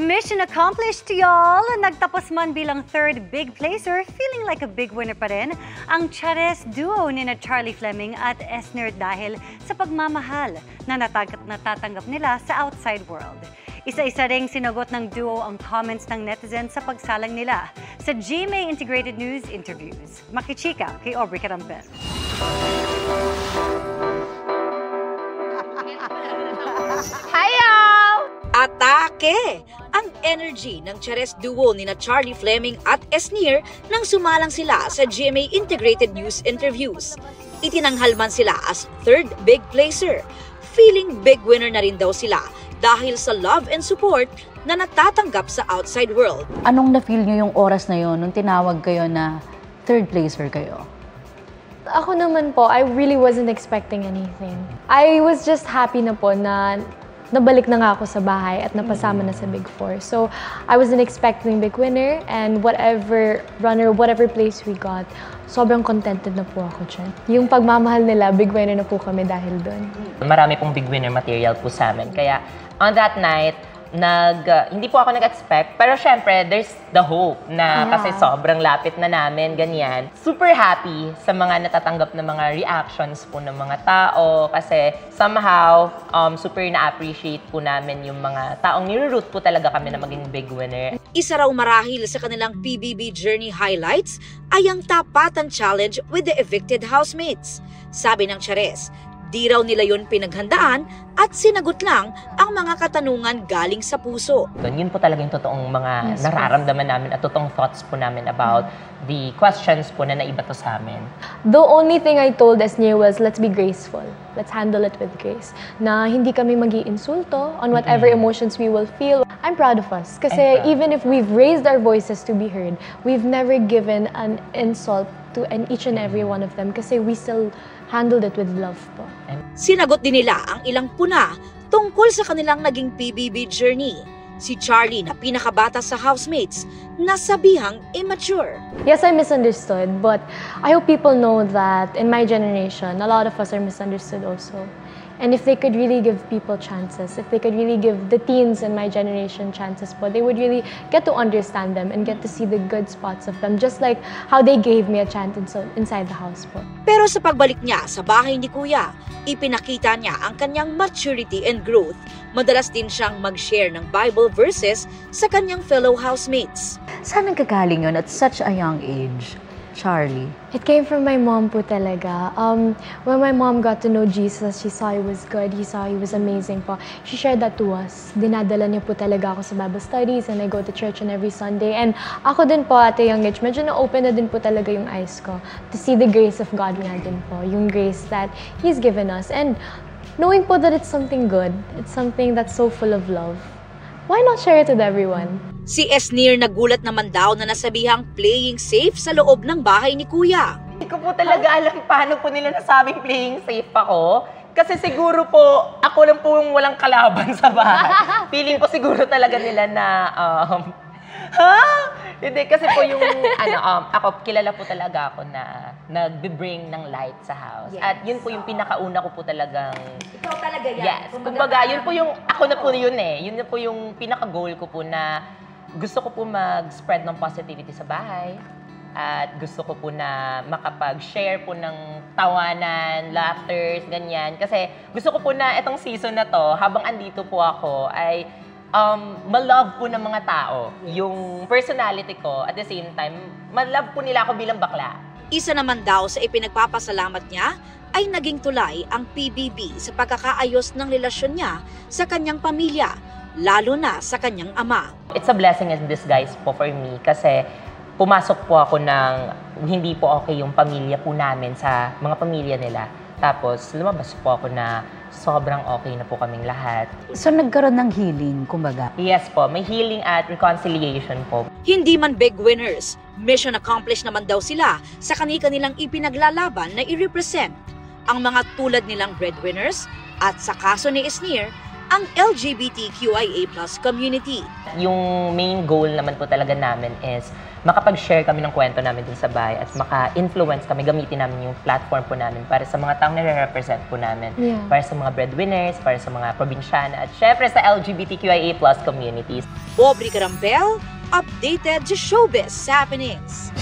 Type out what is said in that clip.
Mission accomplished, y'all! Nagtapos man bilang third big placer, feeling like a big winner pa rin ang Chares duo ni na Charlie Fleming at Esner dahil sa pagmamahal na natatanggap nila sa outside world. Isa-isa ring sinagot ng duo ang comments ng netizens sa pagsalang nila sa GMA Integrated News interviews. Makichika kay Aubrey Carampel. Hi, y'all! Atake! Ang energy ng Chares duo ni na Charlie Fleming at Esner nang sumalang sila sa GMA Integrated News interviews. Itinanghal man sila as third big placer. Feeling big winner na rin daw sila dahil sa love and support na natatanggap sa outside world. Anong na-feel nyo yung oras na yon nung tinawag kayo na third placer kayo? Ako naman po, I really wasn't expecting anything. I was just happy na po na nabalik na nga ako sa bahay at napasama na sa Big Four. So, I wasn't expecting big winner and whatever runner, whatever place we got, sobrang contented na po ako dyan. Yung pagmamahal nila, big winner na po kami dahil doon. Marami pong big winner material po sa amin. Kaya, on that night, hindi po ako nag-expect. Pero syempre, there's the hope na kasi sobrang lapit na namin, ganyan. Super happy sa mga natatanggap na mga reactions po ng mga tao. Kasi somehow, super na-appreciate po namin yung mga taong niroot po talaga kami na maging big winner. Isa raw marahil sa kanilang PBB journey highlights ay ang tapatan challenge with the evicted housemates. Sabi ng Chares, di raw nila yun pinaghandaan at sinagot lang ang mga katanungan galing sa puso. Yun po talaga yung totoong mga nararamdaman namin at totoong thoughts po namin about the questions po na naiba to sa amin. The only thing I told Esner was, let's be graceful. Let's handle it with grace. Na hindi kami mag-iinsulto on whatever emotions we will feel. I'm proud of us. Kasi even if we've raised our voices to be heard, we've never given an insult to each and every one of them kasi we still handled it with love po. Sinagot din nila ang ilang puna tungkol sa kanilang naging PBB journey. Si Charlie na pinakabata sa housemates, nasabihang immature. Yes, I misunderstood, but I hope people know that in my generation, a lot of us are misunderstood also. And if they could really give people chances, if they could really give the teens in my generation chances po, they would really get to understand them and get to see the good spots of them, just like how they gave me a chance inside the house po. Pero sa pagbalik niya sa bahay ni Kuya, ipinakita niya ang kanyang maturity and growth. Madalas din siyang mag-share ng Bible verses sa kanyang fellow housemates. Saan nagkagaling yun at such a young age, Charlie? It came from my mom po talaga. When my mom got to know Jesus, she saw he was good, he saw he was amazing po. She shared that to us. Dinadala niya po talaga ako sa Bible studies and I go to church on every Sunday. And ako din po at a young age, medyo na-open na din po talaga yung eyes ko to see the grace of God nga din po. Yung grace that He's given us. And knowing po that it's something good, it's something that's so full of love. Why not share it with everyone? Si Esner nagulat naman daw na nasabihang playing safe sa loob ng bahay ni Kuya. Hindi ko po talaga alam paano po nila nasabing playing safe ako. Kasi siguro po, ako lang po yung walang kalaban sa bahay. Feeling ko siguro talaga nila na, Hindi, kasi po yung, ako, kilala po talaga ako na nag-bring ng light sa house. Yes. At yun po yung pinakauna ko po talagang... Ikaw talaga yan. Yes. Kumbaga, yun po yung, ako na po yun eh. Yun na po yung pinaka-goal ko po na gusto ko po mag-spread ng positivity sa bahay. At gusto ko po na makapag-share po ng tawanan, laughters, ganyan. Kasi gusto ko po na itong season na to, habang andito po ako, ay ma-love po ng mga tao yung personality ko. At the same time, ma-love po nila ako bilang bakla. Isa naman daw sa ipinagpapasalamat niya ay naging tulay ang PBB sa pagkakaayos ng relasyon niya sa kanyang pamilya, lalo na sa kanyang ama. It's a blessing in disguise po for me kasi pumasok po ako ng hindi po okay yung pamilya po namin sa mga pamilya nila. Tapos lumabas po ako na sobrang okay na po kaming lahat. So nagkaroon ng healing, kumbaga? Yes po, may healing at reconciliation po. Hindi man big winners, mission accomplished naman daw sila sa kanilang ipinaglalaban na i-represent. Ang mga tulad nilang breadwinners at sa kaso ni Esner, ang LGBTQIA+ community. Yung main goal naman po talaga namin is makapag-share kami ng kwento namin dun sa bahay at maka-influence kami, gamitin namin yung platform po namin para sa mga taong nare-represent po namin. Yeah. Para sa mga breadwinners, para sa mga probinsyana, at syempre sa LGBTQIA+ communities. Aubrey Carampel, updated sa showbiz happenings.